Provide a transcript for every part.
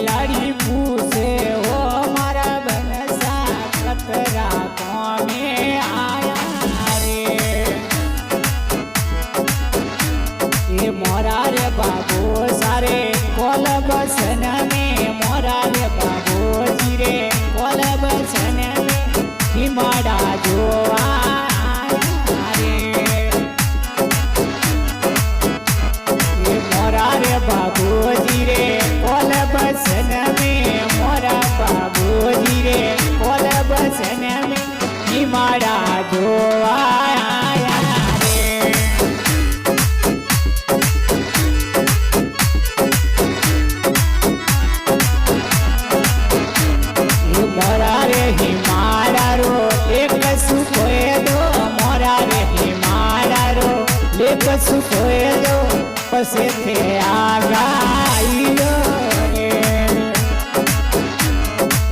लाड़ी पूछे हो मारा बनसा कतरा कोमे आया रे ये मोरा रे बाबू सारे कोल बसन में मोरा रे बाबू जी रे कोल बसन में हिमाड़ा जोआ बाबूजी रे कोल बसन में मोरा बाबूजी रे कोल बसन में हिमाड़ा जोआ आया रे मोरा रे हिमाड़ा रो एक सुखोए दो मोरा रे हिमाड़ा रो एक सुखोए दो पसे थे आगाइलो रे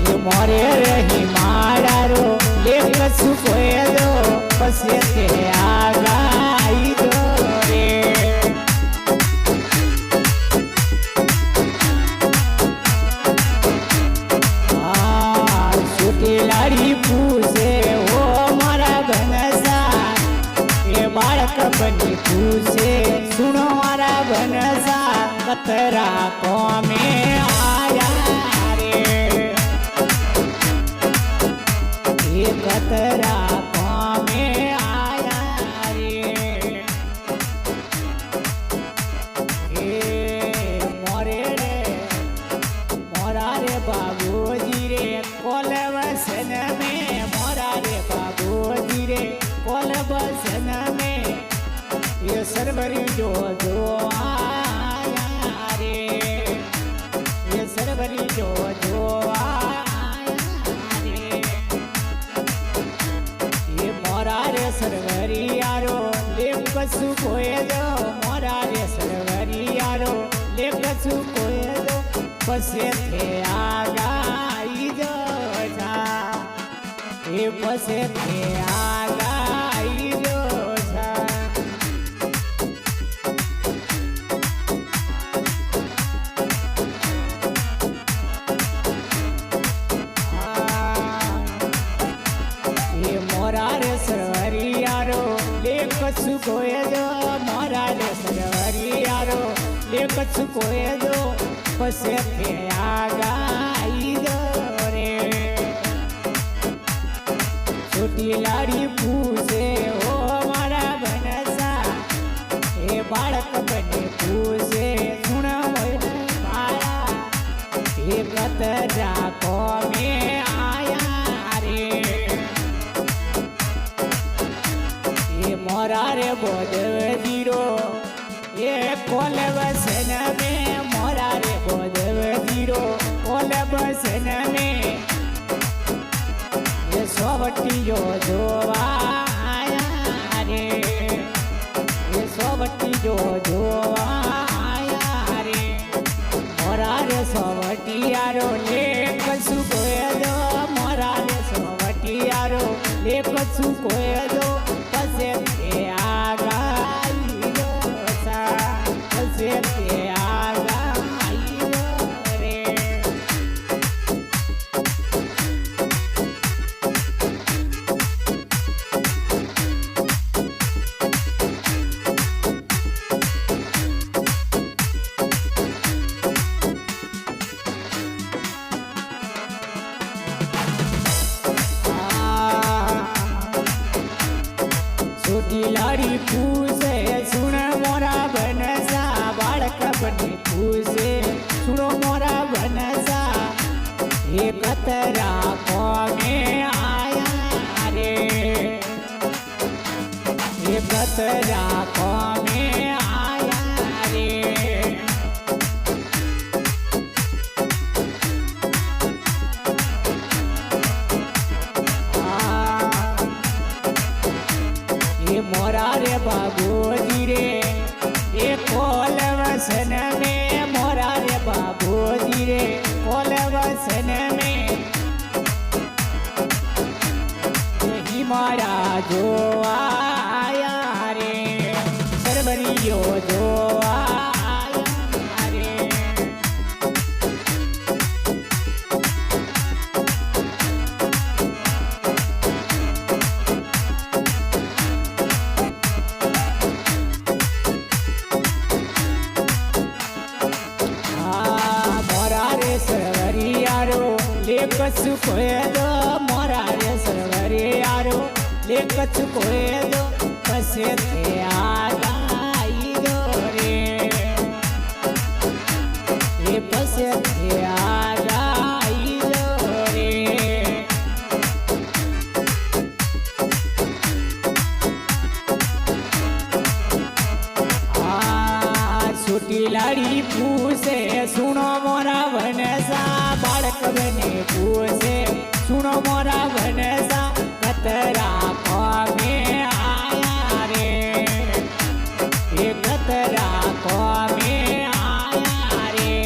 ये मोरे रही माड़ारो लेक सुकोए दो पसे थे आगाइलो रे सूटी लाड़ी पूछे वो मारा घनसा ये बालक बनी पूछे सुनो मारा बनसा कतरा कोमे आया रे ये कतरा कोमे आया रे ये मोरे रे मोरा रे बाबूजी रे कोल बसन में मोरा रे बाबूजी रे कोल बसन में ये सरबरी जो जो आया रे ये सरबरी जो जो आया रे ये मोरा रे सरबरी यारो ले कसु कोए दो मोरा रे सरबरी यारो ले कसु कोए दो पसे थे आगाई जो जा ये पसे थे आगाई जो जा मोरा रे सरवरी यारो ले कछु कोए दो मोरा रे सरवरी यारो ले कछु कोए दो पसे थे आगाई दो रे छोटी लाड़ी पूछे हो मारा बनसा हे बालक बने पूछे सुन मारा हे कतरा कोमे आया मोरा रे बोधव जीरो ये कोल बसन में मोरा रे बोधव जीरो कोल बसन में ये सोबटी जो जोवा आया रे ये सोबटी जो जोवा आया रे मोरा रे सोबटी यारो ले कसु कोए दो मोरा रे सोबटी यारो ले कसु कोए दो पसे थे आगाइलो सा पसे थे आगाइलो रे लाड़ी पूछे सुन मोरा बनसा बालक बने पूछे सुनो मोरा बनसा ये कतरा कोमे आया रे ये कतरा कोमे आया रे मोरा रे बाबूजी रे ये कोल बसन में मोरा रे बाबूजी रे कोल बसन में यही मारा जो आया रे सरबरियो जो आया रे लेख चुकोए दो मोरा रे सरवरी यारो लेख चुकोए दो पसे थे आगाई दो रे ये पसे थे आगाई दो रे छोटी लाड़ी पूछे सुनो मोरा बनसा बालक बने पूछे सुनो मोरा बनसा कतरा में आया रे ये कतरा में आया रे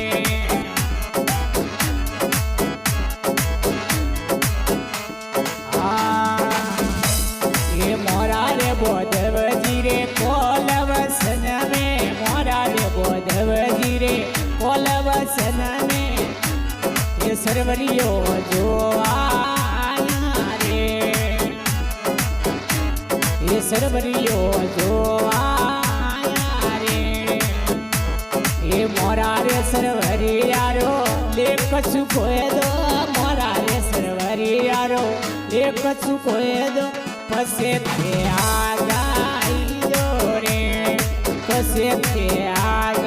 ये मोरा रे बोधव जी रे कोलवसन में मोरा रे बोधव जी रे कोलवसन में ये सरवरियो जो आया रे ये सरवरियो जो आया रे ये मोरा रे सरवरी यारो लेख चुकोए दो मोरा रे सरवरी यारो लेख चुकोए दो पसे थे आगाई दो रे पसे थे आगा